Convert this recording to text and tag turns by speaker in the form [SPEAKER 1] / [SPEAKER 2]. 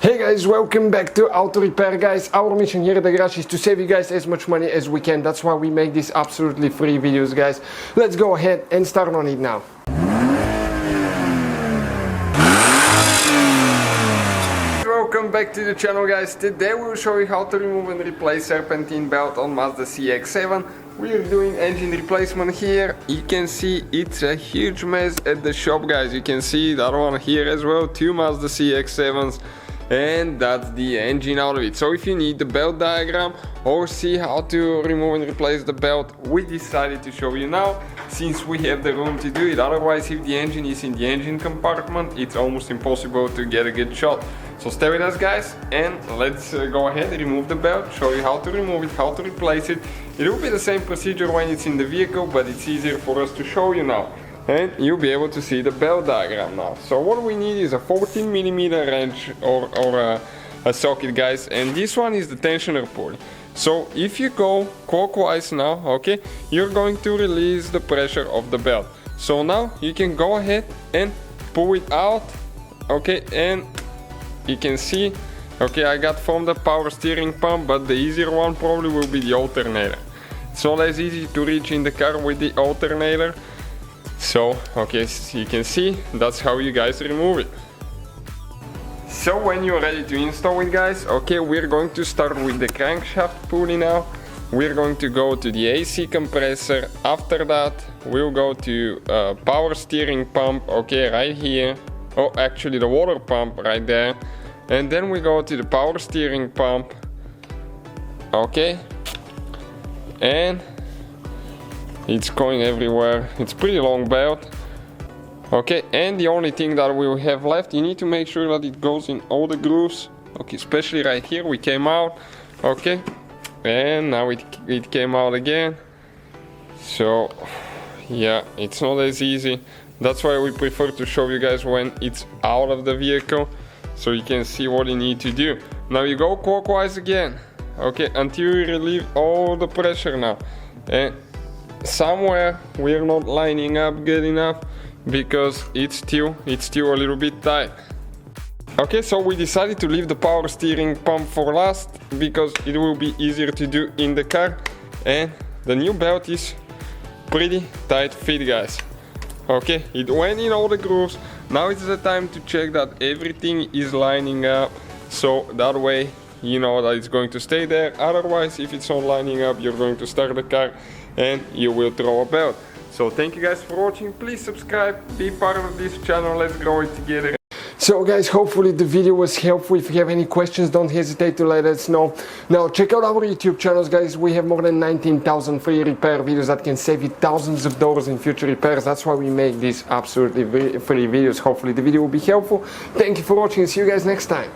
[SPEAKER 1] Hey guys, welcome back to Auto Repair. Guys, our mission here at the garage is to save you guys as much money as we can. That's why we make these absolutely free videos, guys. Let's go ahead and start on it now. Welcome back to the channel, guys. Today we will show you how to remove and replace Serpentine Belt on Mazda CX-7. We are doing engine replacement here. You can see it's a huge mess at the shop, guys. You can see that one here as well, two Mazda CX-7s. And that's the engine out of it. So if you need the belt diagram or see how to remove and replace the belt, we decided to show you now since we have the room to do it. Otherwise, if the engine is in the engine compartment, it's almost impossible to get a good shot. So stay with us, guys, and let's go ahead and remove the belt, show you how to remove it, how to replace it. It will be the same procedure when it's in the vehicle, but it's easier for us to show you now. And you'll be able to see the belt diagram now. So what we need is a 14mm wrench or a socket, guys, and this one is the tensioner pulley. So if you go clockwise now, okay, you're going to release the pressure of the belt. So now you can go ahead and pull it out, okay, and you can see, okay, I got from the power steering pump, but the easier one probably will be the alternator. It's not as easy to reach in the car with the alternator. So, okay, so you can see, that's how you guys remove it. So when you're ready to install it, guys, okay, we're going to start with the crankshaft pulley now. We're going to go to the AC compressor. After that, we'll go to power steering pump, okay, right here. Oh, actually the water pump right there. And then we go to the power steering pump, okay, and it's going everywhere. It's pretty long belt. Okay, and the only thing that we have left, you need to make sure that it goes in all the grooves. Okay, especially right here, we came out. Okay, and now it came out again. So, yeah, it's not as easy. That's why we prefer to show you guys when it's out of the vehicle, so you can see what you need to do. Now you go clockwise again. Okay, until you relieve all the pressure now. And somewhere we're not lining up good enough because it's still a little bit tight. Okay, so we decided to leave the power steering pump for last because it will be easier to do in the car, and the new belt is pretty tight fit, guys. Okay, it went in all the grooves. Now it's the time to check that everything is lining up, so that way you know that it's going to stay there. Otherwise, if it's not lining up, you're going to start the car and you will throw a belt. So thank you guys for watching. Please subscribe, be part of this channel, let's grow it together. So guys, hopefully the video was helpful. If you have any questions, don't hesitate to let us know. Now check out our YouTube channels, guys. We have more than 19,000 free repair videos that can save you thousands of dollars in future repairs. That's why we make these absolutely free videos. Hopefully the video will be helpful. Thank you for watching, see you guys next time.